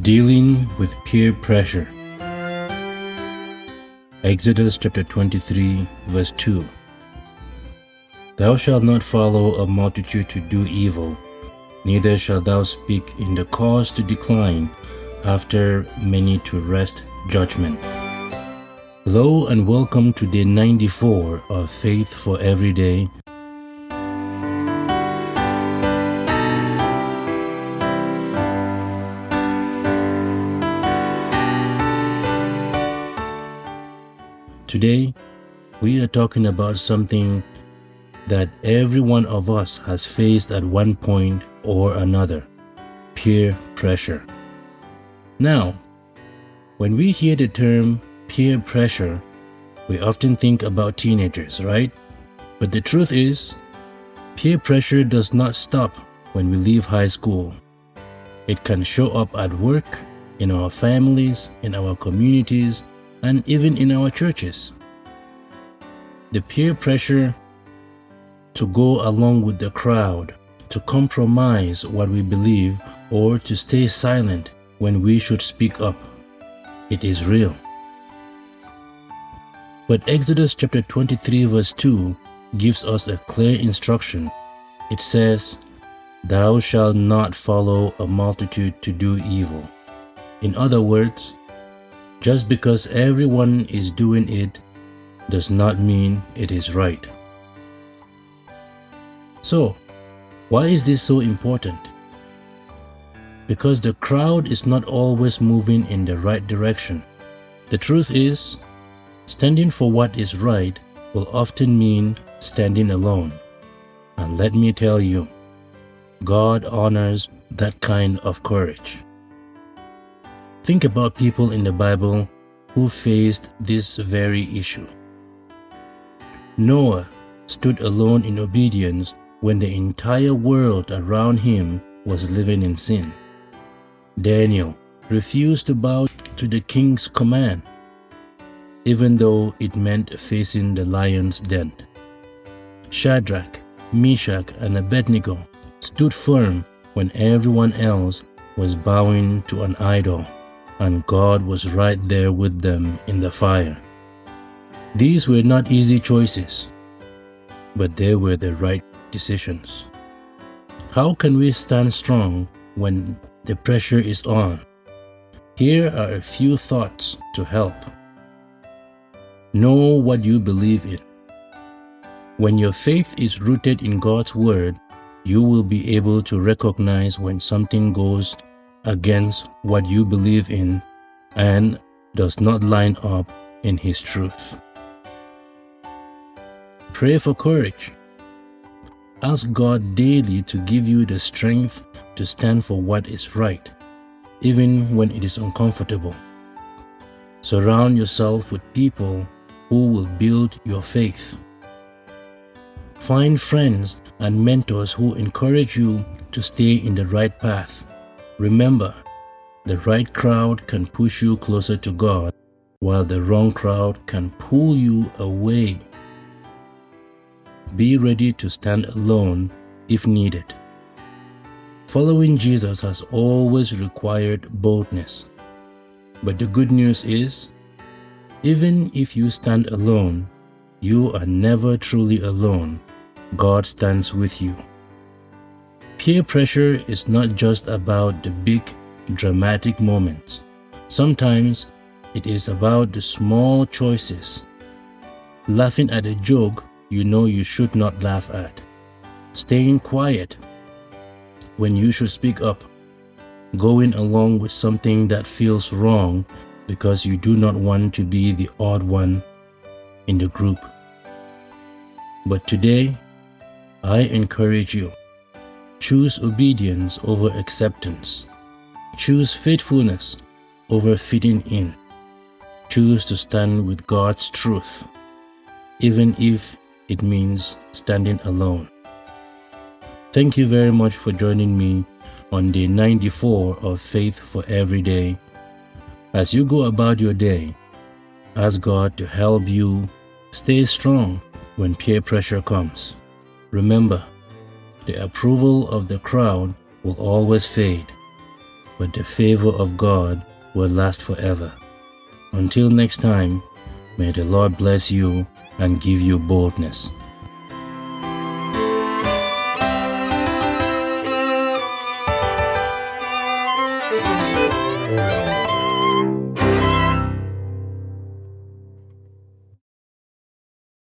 Dealing with peer pressure. Exodus chapter 23 verse 2. Thou shalt not follow a multitude to do evil, neither shalt thou speak in the cause to decline, after many to wrest judgment. Hello and welcome to day 94 of Faith for Every Day. Today, we are talking about something that every one of us has faced at one point or another: peer pressure. Now, when we hear the term peer pressure, we often think about teenagers, right? But the truth is, peer pressure does not stop when we leave high school. It can show up at work, in our families, in our communities, and even in our churches. The peer pressure to go along with the crowd, to compromise what we believe, or to stay silent when we should speak up. It is real. But Exodus chapter 23 verse 2 gives us a clear instruction. It says, "Thou shalt not follow a multitude to do evil." In other words, just because everyone is doing it does not mean it is right. So, why is this so important? Because the crowd is not always moving in the right direction. The truth is, standing for what is right will often mean standing alone. And let me tell you, God honors that kind of courage. Think about people in the Bible who faced this very issue. Noah stood alone in obedience when the entire world around him was living in sin. Daniel refused to bow to the king's command, even though it meant facing the lion's den. Shadrach, Meshach, and Abednego stood firm when everyone else was bowing to an idol, and God was right there with them in the fire. These were not easy choices, but they were the right decisions. How can we stand strong when the pressure is on? Here are a few thoughts to help. Know what you believe in. When your faith is rooted in God's Word, you will be able to recognize when something goes against what you believe in and does not line up in His truth. Pray for courage. Ask God daily to give you the strength to stand for what is right, even when it is uncomfortable. Surround yourself with people who will build your faith. Find friends and mentors who encourage you to stay in the right path. Remember, the right crowd can push you closer to God, while the wrong crowd can pull you away. Be ready to stand alone if needed. Following Jesus has always required boldness. But the good news is, even if you stand alone, you are never truly alone. God stands with you. Peer pressure is not just about the big, dramatic moments. Sometimes it is about the small choices. Laughing at a joke you know you should not laugh at. Staying quiet when you should speak up. Going along with something that feels wrong because you do not want to be the odd one in the group. But today, I encourage you. Choose obedience over acceptance. Choose faithfulness over fitting in. Choose to stand with God's truth, even if it means standing alone. Thank you very much for joining me on day 94 of Faith for Every Day. As you go about your day, ask God to help you stay strong when peer pressure comes. Remember, the approval of the crowd will always fade. but the favor of God will last forever. Until next time, may the Lord bless you and give you boldness.